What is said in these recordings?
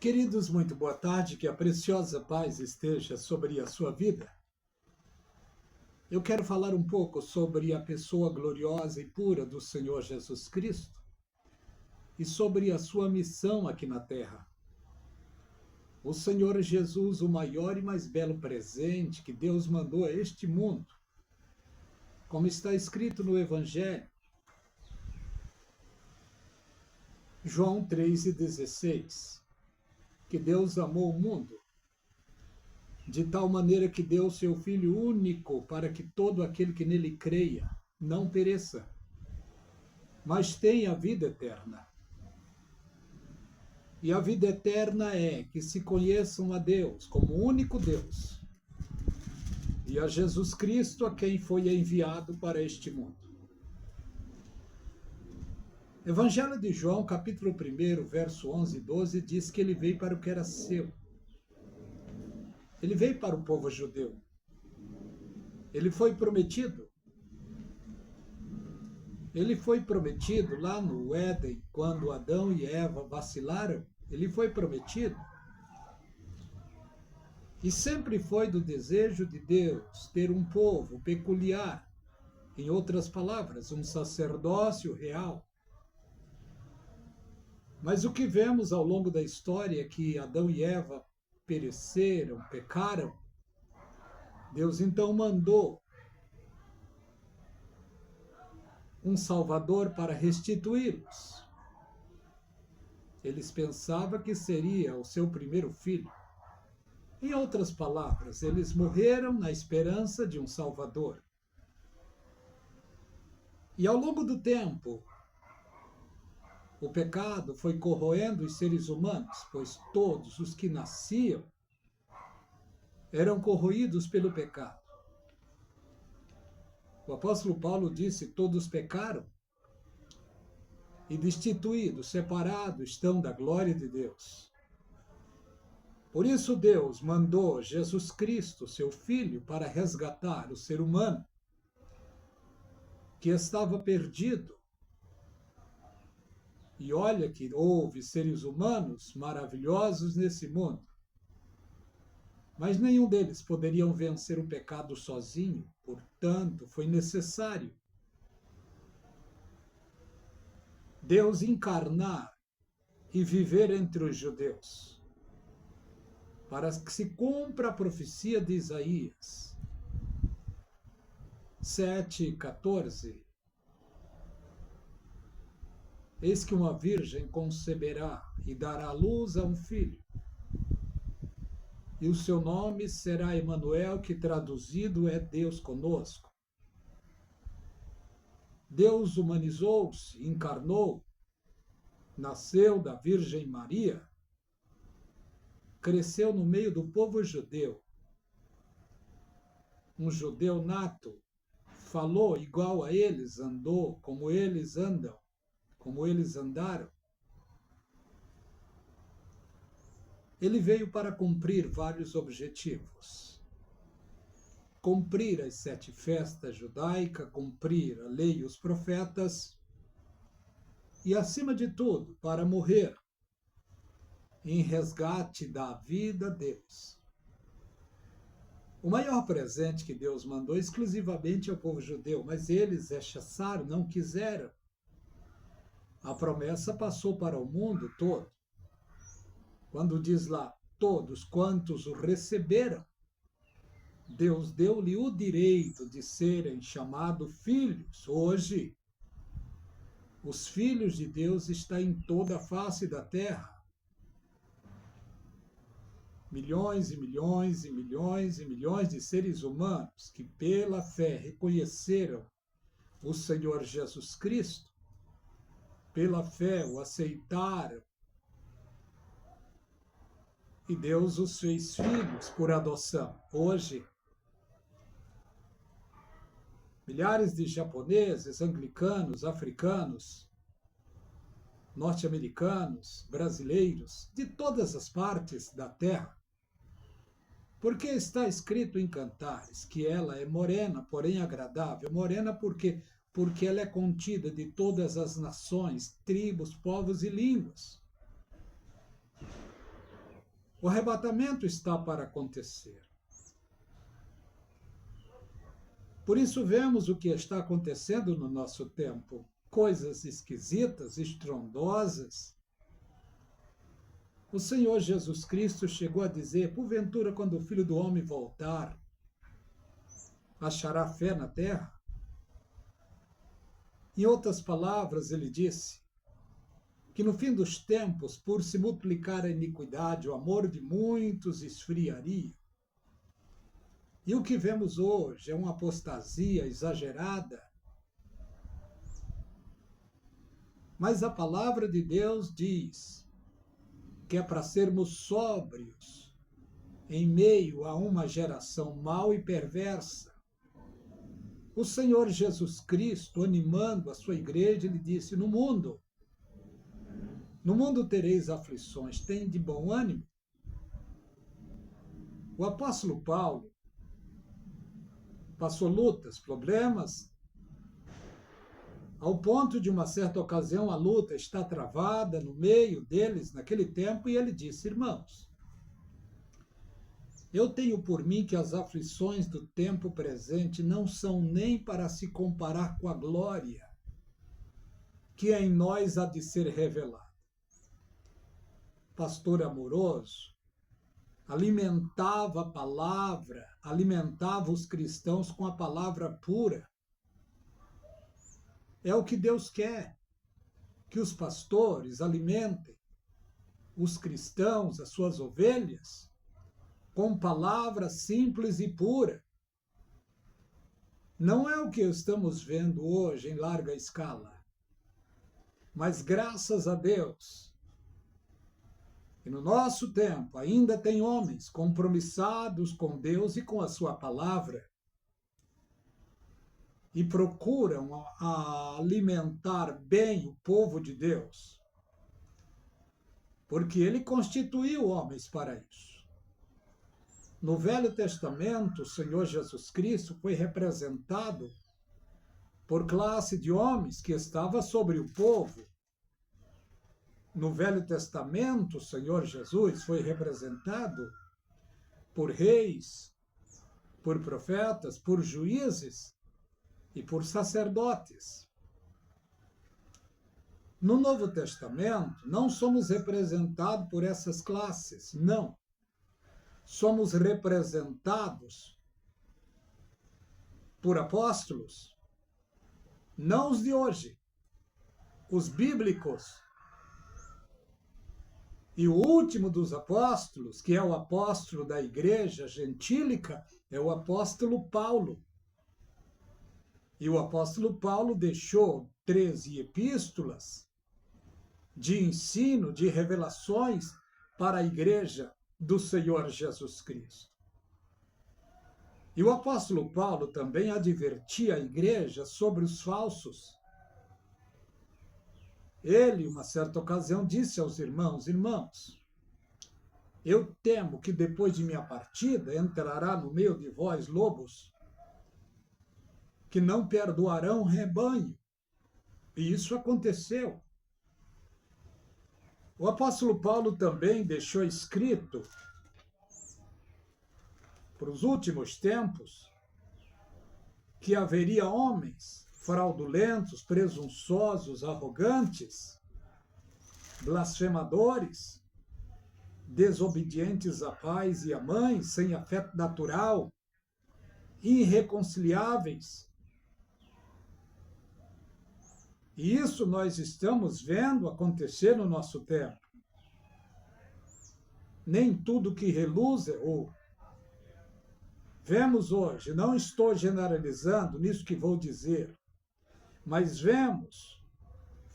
Queridos, muito boa tarde, que a preciosa paz esteja sobre a sua vida. Eu quero falar um pouco sobre a pessoa gloriosa e pura do Senhor Jesus Cristo e sobre a sua missão aqui na terra. O Senhor Jesus, o maior e mais belo presente que Deus mandou a este mundo, como está escrito no Evangelho, João 3,16, que Deus amou o mundo de tal maneira que deu seu Filho único para que todo aquele que nele creia não pereça, mas tenha a vida eterna. E a vida eterna é que se conheçam a Deus como o único Deus e a Jesus Cristo, a quem foi enviado para este mundo. Evangelho de João, capítulo 1, verso 11 e 12, diz que ele veio para o que era seu. Ele veio para o povo judeu. Ele foi prometido. Ele foi prometido lá no Éden, quando Adão e Eva vacilaram. Ele foi prometido. E sempre foi do desejo de Deus ter um povo peculiar. Em outras palavras, um sacerdócio real. Mas o que vemos ao longo da história é que Adão e Eva pereceram, pecaram. Deus então mandou um Salvador para restituí-los. Eles pensavam que seria o seu primeiro filho. Em outras palavras, eles morreram na esperança de um Salvador. E ao longo do tempo, o pecado foi corroendo os seres humanos, pois todos os que nasciam eram corroídos pelo pecado. O apóstolo Paulo disse: todos pecaram e destituídos, separados estão da glória de Deus. Por isso Deus mandou Jesus Cristo, seu Filho, para resgatar o ser humano que estava perdido. E olha que houve seres humanos maravilhosos nesse mundo, mas nenhum deles poderiam vencer o pecado sozinho, portanto, foi necessário Deus encarnar e viver entre os judeus, para que se cumpra a profecia de Isaías 7:14. Eis que uma virgem conceberá e dará luz a um filho, e o seu nome será Emanuel, que traduzido é Deus conosco. Deus humanizou-se, encarnou, nasceu da Virgem Maria, cresceu no meio do povo judeu, um judeu nato, falou igual a eles, andou como eles andam, como eles andaram. Ele veio para cumprir vários objetivos. Cumprir as 7 festas judaicas, cumprir a lei e os profetas, e, acima de tudo, para morrer em resgate da vida a Deus. O maior presente que Deus mandou exclusivamente ao povo judeu, mas eles rechaçaram, não quiseram. A promessa passou para o mundo todo. Quando diz lá, todos quantos o receberam, Deus deu-lhe o direito de serem chamados filhos. Hoje, os filhos de Deus estão em toda a face da terra. Milhões e milhões e milhões e milhões de seres humanos que pela fé reconheceram o Senhor Jesus Cristo, pela fé o aceitaram, e Deus os fez filhos por adoção. Hoje, milhares de japoneses, anglicanos, africanos, norte-americanos, brasileiros, de todas as partes da terra, porque está escrito em Cantares que ela é morena, porém agradável. Morena porque ela é contida de todas as nações, tribos, povos e línguas. O arrebatamento está para acontecer. Por isso vemos o que está acontecendo no nosso tempo. Coisas esquisitas, estrondosas. O Senhor Jesus Cristo chegou a dizer, porventura, quando o Filho do Homem voltar, achará fé na terra? Em outras palavras, ele disse que no fim dos tempos, por se multiplicar a iniquidade, o amor de muitos esfriaria. E o que vemos hoje é uma apostasia exagerada. Mas a palavra de Deus diz que é para sermos sóbrios em meio a uma geração mau e perversa. O Senhor Jesus Cristo, animando a sua igreja, ele disse, no mundo tereis aflições, tem de bom ânimo. O apóstolo Paulo passou lutas, problemas, ao ponto de uma certa ocasião a luta está travada no meio deles naquele tempo, e ele disse, irmãos, eu tenho por mim que as aflições do tempo presente não são nem para se comparar com a glória que em nós há de ser revelada. Pastor amoroso, alimentava a palavra, alimentava os cristãos com a palavra pura. É o que Deus quer, que os pastores alimentem os cristãos, as suas ovelhas, com palavra simples e pura. Não é o que estamos vendo hoje em larga escala, mas graças a Deus, e no nosso tempo ainda tem homens compromissados com Deus e com a sua palavra e procuram alimentar bem o povo de Deus, porque ele constituiu homens para isso. No Velho Testamento, o Senhor Jesus Cristo foi representado por classe de homens que estava sobre o povo. No Velho Testamento, o Senhor Jesus foi representado por reis, por profetas, por juízes e por sacerdotes. No Novo Testamento, não somos representados por essas classes, não. Somos representados por apóstolos, não os de hoje, os bíblicos. E o último dos apóstolos, que é o apóstolo da igreja gentílica, é o apóstolo Paulo. E o apóstolo Paulo deixou 13 epístolas de ensino, de revelações para a igreja do Senhor Jesus Cristo. E o apóstolo Paulo também advertia a igreja sobre os falsos. Ele, uma certa ocasião, disse aos irmãos, irmãos, eu temo que depois de minha partida entrará no meio de vós lobos que não perdoarão o rebanho. E isso aconteceu. O apóstolo Paulo também deixou escrito para os últimos tempos que haveria homens fraudulentos, presunçosos, arrogantes, blasfemadores, desobedientes a pais e a mães, sem afeto natural, irreconciliáveis. E isso nós estamos vendo acontecer no nosso tempo. Nem tudo que reluz é ouro. Vemos hoje, não estou generalizando nisso que vou dizer, mas vemos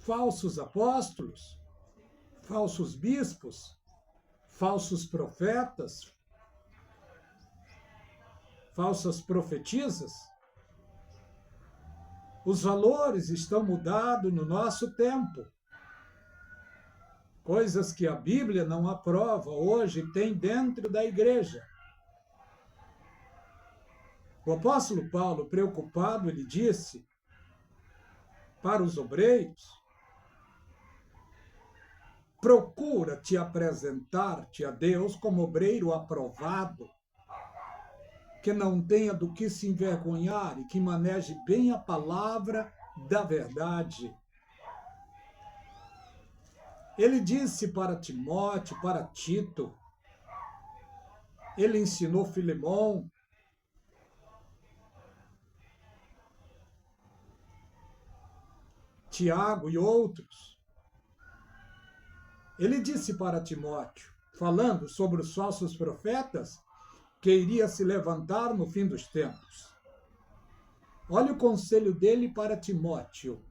falsos apóstolos, falsos bispos, falsos profetas, falsas profetisas. Os valores estão mudados no nosso tempo. Coisas que a Bíblia não aprova hoje tem dentro da igreja. O apóstolo Paulo, preocupado, ele disse para os obreiros procura te apresentar-te a Deus como obreiro aprovado, que não tenha do que se envergonhar e que maneje bem a palavra da verdade. Ele disse para Timóteo, para Tito, ele ensinou Filemão, Tiago e outros. Ele disse para Timóteo, falando sobre os falsos profetas, que iria se levantar no fim dos tempos. Olha o conselho dele para Timóteo.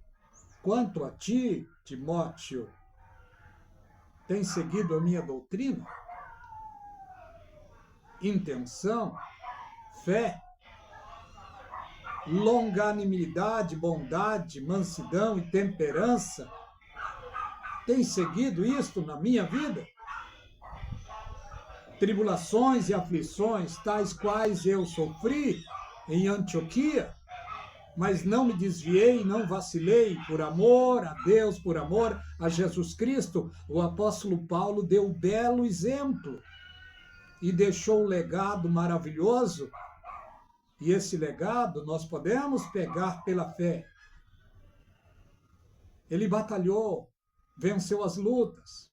Quanto a ti, Timóteo, tens seguido a minha doutrina? Intenção, fé, longanimidade, bondade, mansidão e temperança. Tens seguido isto na minha vida? Tribulações e aflições, tais quais eu sofri em Antioquia, mas não me desviei, não vacilei, por amor a Deus, por amor a Jesus Cristo. O apóstolo Paulo deu um belo exemplo e deixou um legado maravilhoso, e esse legado nós podemos pegar pela fé. Ele batalhou, venceu as lutas,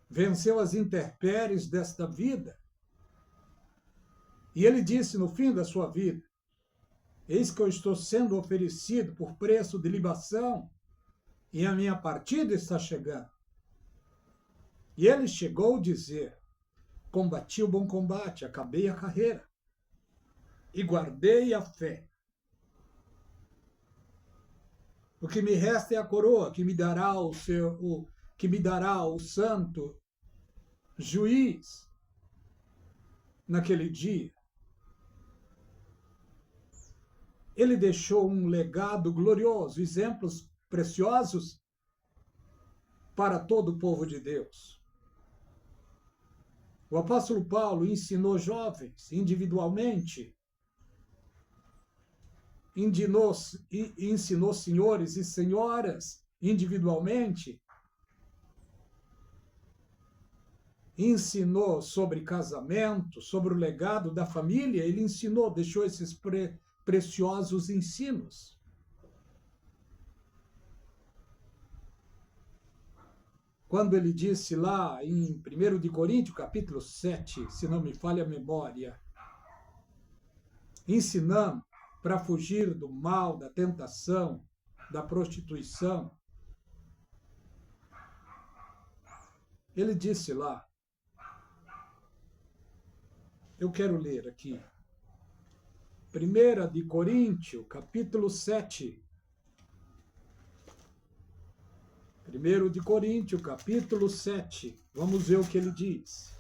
venceu as intempéries desta vida. E ele disse no fim da sua vida, eis que eu estou sendo oferecido por preço de libação, e a minha partida está chegando. E ele chegou a dizer, combati o bom combate, acabei a carreira, e guardei a fé. O que me resta é a coroa, que me dará o santo juiz naquele dia. Ele deixou um legado glorioso, exemplos preciosos para todo o povo de Deus. O apóstolo Paulo ensinou jovens individualmente, ensinou senhores e senhoras individualmente, ensinou sobre casamento, sobre o legado da família, ele ensinou, deixou esses preciosos ensinos. Quando ele disse lá em 1 de Coríntios, capítulo 7, se não me falha a memória, ensinando para fugir do mal, da tentação, da prostituição. Ele disse lá, eu quero ler aqui, 1 de Coríntios, capítulo 7. 1 de Coríntios, capítulo 7. Vamos ver o que ele diz.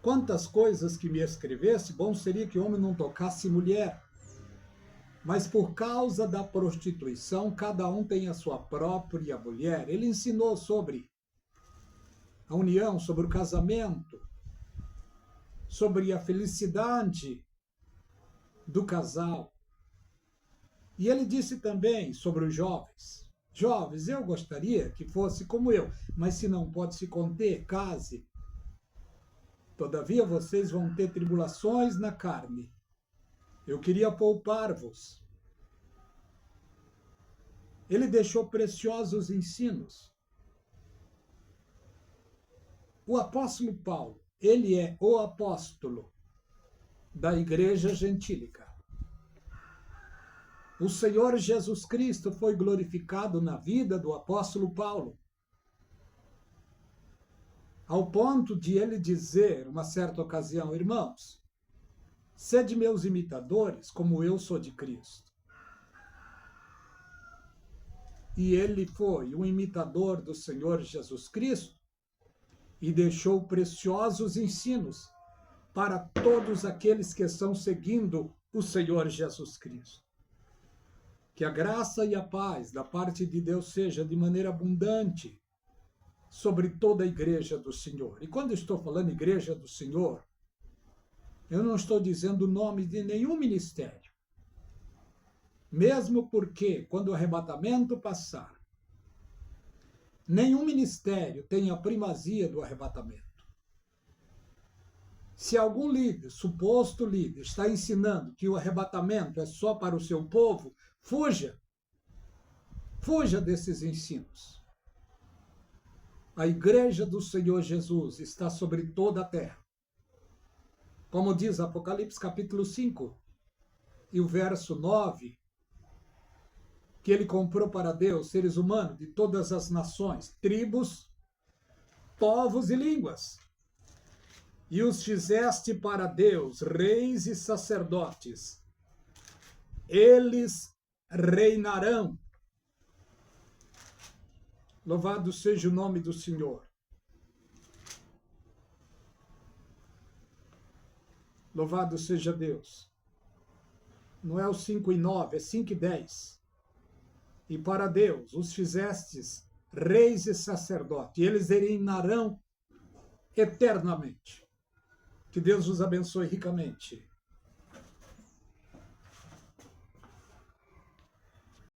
Quantas coisas que me escrevesse, bom seria que homem não tocasse mulher. Mas por causa da prostituição, cada um tem a sua própria mulher. Ele ensinou sobre a união, sobre o casamento, sobre a felicidade do casal. E ele disse também sobre os jovens. Jovens, eu gostaria que fosse como eu, mas se não pode se conter, case. Todavia vocês vão ter tribulações na carne. Eu queria poupar-vos. Ele deixou preciosos ensinos. O apóstolo Paulo, ele é o apóstolo da igreja gentílica. O Senhor Jesus Cristo foi glorificado na vida do apóstolo Paulo, ao ponto de ele dizer, uma certa ocasião, irmãos, sede meus imitadores, como eu sou de Cristo. E ele foi um imitador do Senhor Jesus Cristo e deixou preciosos ensinos para todos aqueles que estão seguindo o Senhor Jesus Cristo. Que a graça e a paz da parte de Deus seja de maneira abundante sobre toda a igreja do Senhor. E quando estou falando igreja do Senhor, eu não estou dizendo o nome de nenhum ministério. Mesmo porque, quando o arrebatamento passar, Nenhum ministério tem a primazia do arrebatamento. Se algum líder, suposto líder, está ensinando que o arrebatamento é só para o seu povo, fuja. Fuja desses ensinos. A igreja do Senhor Jesus está sobre toda a terra. Como diz Apocalipse capítulo 5 e o verso 9, que ele comprou para Deus seres humanos de todas as nações, tribos, povos e línguas. E os fizeste para Deus, reis e sacerdotes. Eles reinarão. Louvado seja o nome do Senhor. Louvado seja Deus. Não é o 5 e 9, é 5 e 10. E para Deus os fizestes reis e sacerdotes, e eles reinarão eternamente. Que Deus os abençoe ricamente.